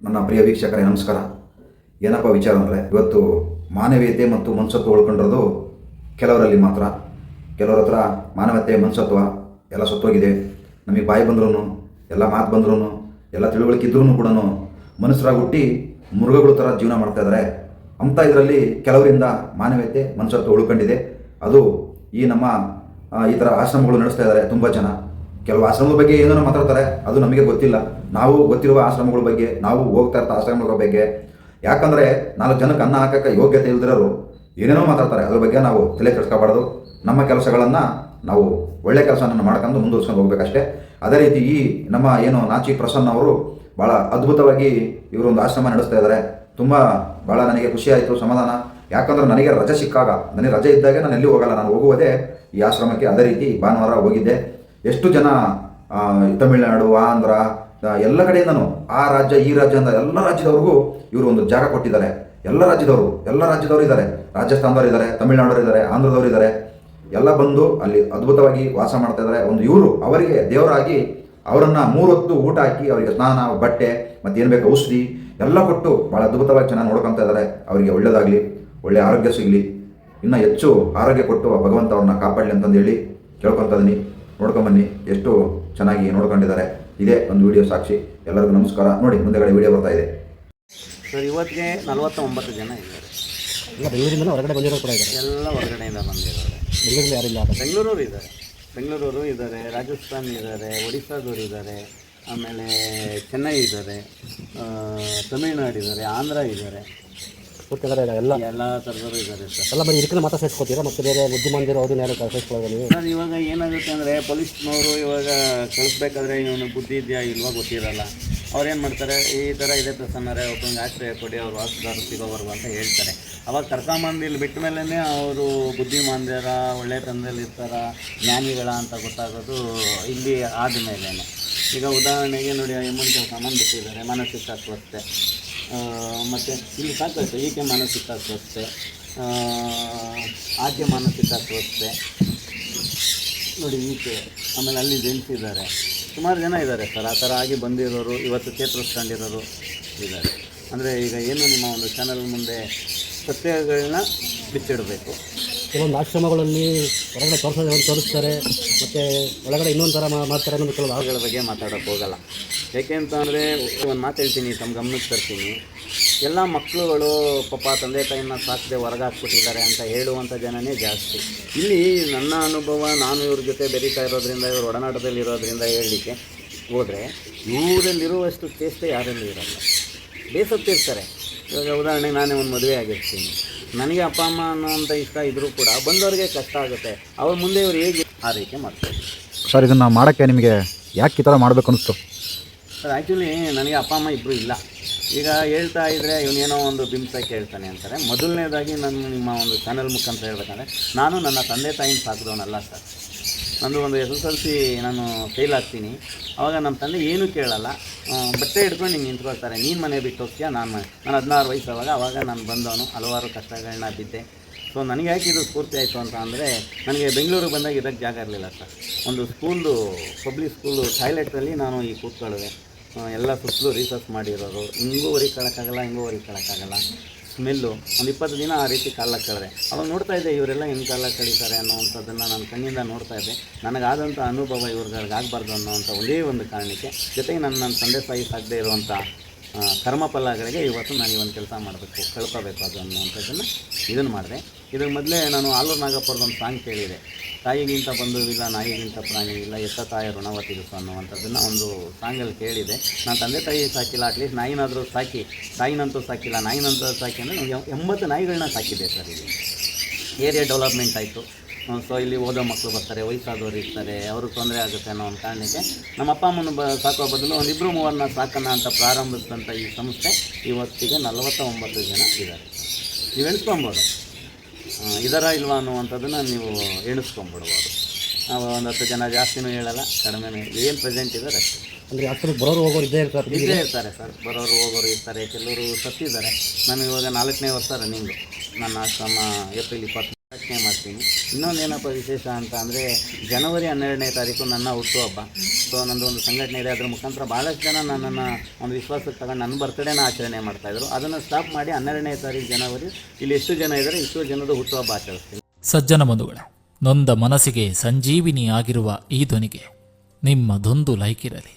ನನ್ನ ಪ್ರಿಯ ವೀಕ್ಷಕರೇ ನಮಸ್ಕಾರ. ಏನಪ್ಪ ವಿಚಾರ ಅಂದರೆ, ಇವತ್ತು ಮಾನವೀಯತೆ ಮತ್ತು ಮನುಷ್ಯತ್ವ ಉಳ್ಕೊಂಡಿರೋದು ಕೆಲವರಲ್ಲಿ ಮಾತ್ರ. ಕೆಲವರ ಹತ್ರ ಮಾನವೀಯತೆ ಮನುಷ್ಯತ್ವ ಎಲ್ಲ ಸತ್ತೋಗಿದೆ. ನಮಗೆ ಬಾಯಿ ಬಂದ್ರೂ, ಎಲ್ಲ ಮಾತು ಬಂದ್ರೂ, ಎಲ್ಲ ತಿಳುವಳಿಕೆ ಇದ್ರೂ ಕೂಡ ಮನುಷ್ಯರಾಗಿ ಹುಟ್ಟಿ ಮೃಗಗಳ ಥರ ಜೀವನ ಮಾಡ್ತಾಯಿದ್ದಾರೆ. ಅಂಥ ಇದರಲ್ಲಿ ಕೆಲವರಿಂದ ಮಾನವೀಯತೆ ಮನುಷ್ಯತ್ವ ಉಳ್ಕೊಂಡಿದೆ. ಅದು ಈ ನಮ್ಮ ಈ ಥರ ಆಶ್ರಮಗಳು ನಡೆಸ್ತಾ ಇದ್ದಾರೆ ತುಂಬ ಜನ. ಕೆಲವು ಆಶ್ರಮದ ಬಗ್ಗೆ ಏನೋ ಮಾತಾಡ್ತಾರೆ, ಅದು ನಮಗೆ ಗೊತ್ತಿಲ್ಲ. ನಾವು ಗೊತ್ತಿರುವ ಆಶ್ರಮಗಳ ಬಗ್ಗೆ, ನಾವು ಹೋಗ್ತಾ ಇರ್ತಾ ಆಶ್ರಮಗಳ ಬಗ್ಗೆ, ಯಾಕಂದರೆ 4 ಜನಕ್ಕೆ ಅನ್ನ ಹಾಕೋಕ್ಕೆ ಯೋಗ್ಯತೆ ಇಲ್ದಿರೋರು ಏನೇನೋ ಮಾತಾಡ್ತಾರೆ. ಅದ್ರ ಬಗ್ಗೆ ನಾವು ತಲೆ ಕೆಡಿಸ್ಕೋಬಾರ್ದು. ನಮ್ಮ ಕೆಲಸಗಳನ್ನು ನಾವು ಒಳ್ಳೆ ಕೆಲಸವನ್ನು ಮಾಡ್ಕೊಂಡು ಮುಂದುವರ್ಸ್ಕೊಂಡು ಹೋಗ್ಬೇಕಷ್ಟೇ. ಅದೇ ರೀತಿ ಈ ನಮ್ಮ ಏನು ನಾಚಿ ಪ್ರಸನ್ನ ಅವರು ಭಾಳ ಅದ್ಭುತವಾಗಿ ಇವರೊಂದು ಆಶ್ರಮ ನಡೆಸ್ತಾ ಇದ್ದಾರೆ. ಭಾಳ ನನಗೆ ಖುಷಿ ಆಯಿತು, ಸಮಾಧಾನ. ಯಾಕಂದರೆ ನನಗೆ ರಜೆ ಸಿಕ್ಕಾಗ, ನನಗೆ ರಜೆ ಇದ್ದಾಗ ನಾನು ಎಲ್ಲಿ ಹೋಗಲ್ಲ, ನಾನು ಹೋಗುವುದೇ ಈ ಆಶ್ರಮಕ್ಕೆ. ಅದೇ ರೀತಿ ಭಾನುವಾರ ಹೋಗಿದ್ದೆ. ಎಷ್ಟು ಜನ ತಮಿಳುನಾಡು, ಆಂಧ್ರ, ಎಲ್ಲ ಕಡೆಯಿಂದನೂ ಆ ರಾಜ್ಯ ಈ ರಾಜ್ಯ ಅಂತ ಎಲ್ಲ ರಾಜ್ಯದವ್ರಿಗೂ ಇವರು ಒಂದು ಜಾಗ ಕೊಟ್ಟಿದ್ದಾರೆ. ಎಲ್ಲ ರಾಜ್ಯದವರು ಇದ್ದಾರೆ. ರಾಜಸ್ಥಾನದವರು ಇದ್ದಾರೆ, ತಮಿಳುನಾಡವರು ಇದ್ದಾರೆ, ಆಂಧ್ರದವರು ಇದ್ದಾರೆ. ಎಲ್ಲ ಬಂದು ಅಲ್ಲಿ ಅದ್ಭುತವಾಗಿ ವಾಸ ಮಾಡ್ತಾ ಇದ್ದಾರೆ. ಇವರು ಅವರಿಗೆ ದೇವರಾಗಿ ಅವರನ್ನು 3 ಹೊತ್ತು ಊಟ ಹಾಕಿ, ಅವರಿಗೆ ಸ್ನಾನ, ಬಟ್ಟೆ ಮತ್ತು ಏನು ಬೇಕು ಔಷಧಿ ಎಲ್ಲ ಕೊಟ್ಟು ಭಾಳ ಅದ್ಭುತವಾಗಿ ಚೆನ್ನಾಗಿ ನೋಡ್ಕೊತಾ ಇದ್ದಾರೆ. ಅವರಿಗೆ ಒಳ್ಳೆಯದಾಗಲಿ, ಒಳ್ಳೆಯ ಆರೋಗ್ಯ ಸಿಗಲಿ, ಇನ್ನೂ ಹೆಚ್ಚು ಆರೋಗ್ಯ ಕೊಟ್ಟು ಭಗವಂತ ಅವ್ರನ್ನ ಕಾಪಾಡಲಿ ಅಂತಂದೇಳಿ ಕೇಳ್ಕೊತಾ ಇದ್ದೀನಿ. ನೋಡ್ಕೊಂಬನ್ನಿ, ಎಷ್ಟು ಚೆನ್ನಾಗಿ ನೋಡ್ಕೊಂಡಿದ್ದಾರೆ. ಇದೇ ಒಂದು ವಿಡಿಯೋ ಸಾಕ್ಷಿ. ಎಲ್ಲರಿಗೂ ನಮಸ್ಕಾರ. ನೋಡಿ, ಮುಂದೆಗಡೆ ವಿಡಿಯೋ ಬರ್ತಾ ಇದೆ. ಸರ್, ಇವತ್ತಿಗೆ 49 ಜನ ಇದ್ದಾರೆ. ಎಲ್ಲ ಬೆಂಗಳೂರಿಂದ ಹೊರಗಡೆ ಬಂದಿರೋರು ಕೂಡ ಇದ್ದಾರೆ. ಎಲ್ಲ ಹೊರಗಡೆಯಿಂದ ಬಂದಿದ್ದಾರೆ. ಬೆಂಗಳೂರಲ್ಲಿ ಯಾರಿಲ್ಲ? ಬೆಂಗಳೂರವರು ಇದ್ದಾರೆ, ಬೆಂಗಳೂರವರು ಇದ್ದಾರೆ, ರಾಜಸ್ಥಾನ್ ಇದ್ದಾರೆ, ಒಡಿಸ್ಸಾದವರು ಇದ್ದಾರೆ, ಆಮೇಲೆ ಚೆನ್ನೈ ಇದ್ದಾರೆ, ತಮಿಳುನಾಡು ಇದ್ದಾರೆ, ಆಂಧ್ರ ಇದ್ದಾರೆ, ಎಲ್ಲ ಥರದವರು ಇದ್ದಾರೆ ಸರ್. ಎಲ್ಲ ಬರೀ ಇದಕ್ಕೆ ಮಾತ್ರ ಸೇರಿಸ್ಕೋತೀರಾ? ಮತ್ತು ಬೇರೆ ಬುದ್ಧಿಮಾಂದಿರು ಅವ್ರನ್ನ ಯಾರು ಸೇರಿಸ್ಕೊಳ್ಳೋದು ನೀವು? ಸರ್, ಇವಾಗ ಏನಾಗುತ್ತೆ ಅಂದರೆ, ಪೊಲೀಸ್ನವರು ಇವಾಗ ಕಳಿಸ್ಬೇಕಾದ್ರೆ ಇವನು ಬುದ್ಧಿ ಇದೆಯಾ ಇಲ್ವಾ ಗೊತ್ತಿರಲ್ಲ. ಅವ್ರು ಏನು ಮಾಡ್ತಾರೆ, ಈ ಥರ ಇದೆ ಪ್ರಸನ್ನರೇ, ಒಬ್ಬಂಗೆ ಆಶ್ರಯ ಕೊಡಿ, ಅವ್ರು ವಾಸದಾರು ಸಿಗೋವರೆಗೂ ಅಂತ ಹೇಳ್ತಾರೆ. ಅವಾಗ ಕರ್ಕೊಂಬಂದು ಇಲ್ಲಿ ಬಿಟ್ಟ ಮೇಲೇ ಅವರು ಬುದ್ಧಿಮಾಂದ್ಯರ, ಒಳ್ಳೆ ತಂದೆಯಲ್ಲಿರ್ತಾರ, ಜ್ಞಾನಿಗಳ ಅಂತ ಗೊತ್ತಾಗೋದು ಇಲ್ಲಿ ಆದಮೇಲೆ. ಈಗ ಉದಾಹರಣೆಗೆ ನೋಡಿ, ಎಮ್ಮನ್ ಕರ್ಕೊಂಬಂದು ಬಿಟ್ಟಿದ್ದಾರೆ, ಮಾನಸಿಕ ಅಸ್ವಸ್ಥೆ. ಮತ್ತು ಇಲ್ಲಿ ಸಾಕಷ್ಟು ಈಕೆ ಮಾನಸಿಕ ಅಸ್ವಸ್ಥೆ, ಆಕೆ ಮಾನಸಿಕ ಅಸ್ವಸ್ಥೆ ನೋಡಿ ಈಕೆ. ಆಮೇಲೆ ಅಲ್ಲಿ ಜೆಂಟ್ಸ್ ಇದ್ದಾರೆ, ಸುಮಾರು ಜನ ಇದ್ದಾರೆ ಸರ್. ಆ ಥರ ಆಗಿ ಬಂದಿರೋರು, ಇವತ್ತು ಚೇತರಿಸ್ಕೊಂಡಿರೋರು ಇದ್ದಾರೆ. ಅಂದರೆ ಈಗ ಏನು ನಿಮ್ಮ ಒಂದು ಚಾನಲ್ ಮುಂದೆ ಸತ್ಯಗಳನ್ನ ಬಿಚ್ಚಿಡಬೇಕು. ಕೆಲವೊಂದು ಆಶ್ರಮಗಳಲ್ಲಿ ಹೊರಗಡೆ ತೋರಿಸ್ತಾರೆ, ಮತ್ತು ಒಳಗಡೆ ಇನ್ನೊಂದು ಥರ ಮಾಡ್ತಾರೆ ಅನ್ನೋದು ಕೆಲವು ಆಳುಗಳ ಬಗ್ಗೆ ಮಾತಾಡೋಕ್ಕೆ ಹೋಗಲ್ಲ. ಏಕೆ ಅಂತ ಅಂದರೆ, ಒಂದು ಮಾತು ಹೇಳ್ತೀನಿ, ತಮ್ಮ ಗಮನಕ್ಕೆ ತರ್ತೀನಿ. ಎಲ್ಲ ಮಕ್ಕಳುಗಳು ಪಾಪ ತಂದೆ ತಾಯಿನ ಸಾಕದೆ ಹೊರಗಾಕ್ಬಿಟ್ಟಿದ್ದಾರೆ ಅಂತ ಹೇಳುವಂಥ ಜನನೇ ಜಾಸ್ತಿ. ಇಲ್ಲಿ ನನ್ನ ಅನುಭವ, ನಾನು ಇವ್ರ ಜೊತೆ ಬೆರೀತಾ ಇರೋದ್ರಿಂದ, ಇವ್ರ ಒಡನಾಟದಲ್ಲಿ ಇರೋದ್ರಿಂದ ಹೇಳಲಿಕ್ಕೆ ಹೋದರೆ, ಇವರಲ್ಲಿರುವಷ್ಟು ಚೇಷ್ಟೆ ಯಾರಲ್ಲೂ ಇರಲ್ಲ. ಬೇಸತ್ತಿರ್ತಾರೆ. ಇವಾಗ ಉದಾಹರಣೆಗೆ ನಾನೇ ಒಂದು ಮದುವೆ ಆಗಿರ್ತೀನಿ, ನನಗೆ ಅಪ್ಪ ಅಮ್ಮ ಅನ್ನೋಂಥ ಇಷ್ಟ ಇದ್ದರೂ ಕೂಡ ಬಂದವ್ರಿಗೆ ಕಷ್ಟ ಆಗುತ್ತೆ. ಅವ್ರ ಮುಂದೆ ಇವ್ರು ಹೇಗೆ ಆರೈಕೆ ಮಾಡ್ತಾರೆ ಸರ್? ಇದನ್ನು ಮಾಡೋಕ್ಕೆ ನಿಮಗೆ ಯಾಕೆ ಈ ಥರ ಮಾಡಬೇಕು ಅನಿಸ್ತು ಸರ್? ಆ್ಯಕ್ಚುಲಿ ನನಗೆ ಅಪ್ಪ ಅಮ್ಮ ಇಬ್ಬರು ಇಲ್ಲ. ಈಗ ಹೇಳ್ತಾ ಇದ್ದರೆ ಇವನೇನೋ ಒಂದು ಬಿಂಬಿಸಕ್ಕೆ ಹೇಳ್ತಾನೆ ಅಂತಾರೆ. ಮೊದಲನೇದಾಗಿ ನಾನು ನಿಮ್ಮ ಒಂದು ಚಾನಲ್ ಮುಖಾಂತರ ಹೇಳ್ಬೇಕಂದ್ರೆ, ನಾನು ನನ್ನ ತಂದೆ ತಾಯಿನ ಸಾಕಿದವನಲ್ಲ ಸರ್. ನಂದು ಒಂದು SSLC ನಾನು ಫೇಲ್ ಆಗ್ತೀನಿ. ಆವಾಗ ನಮ್ಮ ತಂದೆ ಏನೂ ಕೇಳಲ್ಲ, ಬಟ್ಟೆ ಹಿಡ್ಕೊಂಡು ಹಿಂಗೆ ನಿಂತ್ಕೊಳ್ತಾರೆ, ನೀನು ಮನೆ ಬಿಟ್ಟು ಹೋಗ್ತೀಯಾ, ನಾನು 16 ವಯಸ್ಸವಾಗ ಆವಾಗ ನಾನು ಬಂದವನು, ಹಲವಾರು ಕಷ್ಟಗಳನ್ನ ಬಿದ್ದೆ. ಸೊ ನನಗೆ ಯಾಕೆ ಇದು ಸ್ಫೂರ್ತಿ ಆಯಿತು ಅಂತ ಅಂದರೆ, ನನಗೆ ಬೆಂಗಳೂರಿಗೆ ಬಂದಾಗ ಇದಕ್ಕೆ ಜಾಗ ಇರಲಿಲ್ಲ ಸರ್. ಒಂದು ಸ್ಕೂಲ್ದು, ಪಬ್ಲಿಕ್ ಸ್ಕೂಲು ಟಾಯ್ಲೆಟಲ್ಲಿ ನಾನು ಈ ಕೂತ್ಕೊಳ್ಳುವೆ. ಎಲ್ಲ ಸುತ್ತಲೂ ರಿಸರ್ಚ್ ಮಾಡಿರೋರು, ಹಿಂಗೂ ಹೊರಿಕೊಳ್ಳೋಕ್ಕಾಗಲ್ಲ, ಸ್ಮೆಲ್ಲು. ಒಂದು 20 ದಿನ ಆ ರೀತಿ ಕಾಲ ಕಳೆದೆ. ಅವಾಗ ನೋಡ್ತಾ ಇದ್ದೆ, ಇವರೆಲ್ಲ ಹೆಂಗೆ ಕಾಲ ಕಳೀತಾರೆ ಅನ್ನೋವಂಥದ್ದನ್ನು ನಾನು ಕಣ್ಣಿಂದ ನೋಡ್ತಾ ಇದ್ದೆ. ನನಗಾದಂಥ ಅನುಭವ ಇವ್ರಿಗೆ ಆಗಬಾರ್ದು ಅನ್ನೋವಂಥ ಒಂದೇ ಒಂದು ಕಾರಣಕ್ಕೆ, ಜೊತೆಗೆ ನನ್ನ ತಂದೆ ತಾಯಿ ಸಾಗದೇ ಇರುವಂಥ ಕರ್ಮಫಲಗಳಿಗೆ ಇವತ್ತು ನಾನು ಈ ಒಂದು ಕೆಲಸ ಮಾಡಬೇಕು, ಕಳ್ಕೋಬೇಕು ಅದು ಅನ್ನೋವಂಥದ್ದನ್ನು ಇದನ್ನು ಮಾಡಿದೆ. ಇದ್ರ ಮೊದಲೇ ನಾನು ಆಲೂರು ನಾಗಪ್ಪರದೊಂದು ಸಾಂಗ್ ಕೇಳಿದೆ, ತಾಯಿಗಿಂತ ಬಂಧುವಿಲ್ಲ, ನಾಯಿಗಿಂತ ಪ್ರಾಣಿ ಇಲ್ಲ, ಎತ್ತ ತಾಯಿ ಋಣವ ತೀರಿಸು ಅನ್ನುವಂಥದ್ದನ್ನು ಒಂದು ಸಾಂಗಲ್ಲಿ ಕೇಳಿದೆ. ನಾನು ತಂದೆ ತಾಯಿ ಸಾಕಿಲ್ಲ, ಅಟ್ಲೀಸ್ಟ್ ನಾಯಿನಾದರೂ ಸಾಕಿ, ತಾಯಿನಂತೂ ಸಾಕಿಲ್ಲ, ನಾಯಿನಂತೂ ಸಾಕಿ ಅಂದರೆ ನನಗೆ 80 ನಾಯಿಗಳನ್ನ ಸಾಕಿದ್ದೆ ಸರ್. ಇಲ್ಲಿ ಏರಿಯಾ ಡೆವಲಪ್ಮೆಂಟ್ ಆಯಿತು. ಸೊ ಇಲ್ಲಿ ಓದೋ ಮಕ್ಕಳು ಬರ್ತಾರೆ, ವಯಸ್ಸಾದವರು ಇರ್ತಾರೆ, ಅವ್ರಿಗೆ ತೊಂದರೆ ಆಗುತ್ತೆ ಅನ್ನೋ ಒಂದು ಕಾರಣಕ್ಕೆ ನಮ್ಮ ಅಪ್ಪ ಅಮ್ಮನ ಸಾಕೋ ಬದಲು ಒಂದು 2-3 ಸಾಕೋಣ ಅಂತ ಪ್ರಾರಂಭಿಸಿದಂಥ ಈ ಸಂಸ್ಥೆ ಇವತ್ತಿಗೆ 49 ಜನ ಇದ್ದಾರೆ. ನೀವು ಎಣಿಸ್ಕೊಬೋದು ಇದರ ಇಲ್ವಾ ಅನ್ನುವಂಥದ್ದನ್ನು ನೀವು ಎಣಿಸ್ಕೊಂಬಿಡ್ಬೋದು. ನಾವು ಒಂದು 10 ಜನ, ಜಾಸ್ತಿನೂ ಹೇಳಲ್ಲ, ಕಡಿಮೆನೂ, ಏನು ಪ್ರೆಸೆಂಟ್ ಇದ್ದಾರೆ ಅಷ್ಟೇ. ಅಂದರೆ ಆಶ್ರಮಕ್ಕೆ ಬರೋರು ಹೋಗೋರು ಇದ್ದೇ ಇರ್ತಾರೆ ಸರ್. ಬರೋರು ಹೋಗೋರು ಇರ್ತಾರೆ, ಕೆಲವರು ಸತ್ತಿದ್ದಾರೆ. ನಾನು ಇವಾಗ 4ನೇ ವರ್ಷ ರನ್ನಿಂಗು. ನನ್ನ ಆಶ್ರಮ ಏಪ್ರಿಲ್ 20 ಯೋಚನೆ ಮಾಡ್ತೀನಿ. ಇನ್ನೊಂದೇನಪ್ಪ ವಿಶೇಷ ಅಂತ ಅಂದರೆ ಜನವರಿ 12ನೇ ತಾರೀಕು ನನ್ನ ಹುಟ್ಟುಹಬ್ಬ. ಸೊ ನನ್ನದು ಒಂದು ಸಂಘಟನೆ ಇದೆ, ಅದರ ಮುಖಾಂತರ ಭಾಳಷ್ಟು ಜನ ನನ್ನನ್ನು ಒಂದು ವಿಶ್ವಾಸಕ್ಕೆ ತಗೊಂಡು ನನ್ನ ಬರ್ತಡೇನ ಆಚರಣೆ ಮಾಡ್ತಾಯಿದ್ರು. ಅದನ್ನು ಸ್ಟಾಪ್ ಮಾಡಿ 12ನೇ ತಾರೀಕು ಜನವರಿ ಇಲ್ಲಿ ಎಷ್ಟು ಜನ ಇದ್ದಾರೆ ಇಷ್ಟು ಜನದ ಹುಟ್ಟುಹಬ್ಬ ಆಚರಿಸ್ತೀನಿ. ಸಜ್ಜನ ಬಂಧುಗಳೇ, ನೊಂದ ಮನಸ್ಸಿಗೆ ಸಂಜೀವಿನಿ ಆಗಿರುವ ಈ ಧ್ವನಿಗೆ ನಿಮ್ಮದೊಂದು ಲೈಕ್ ಇರಲಿ.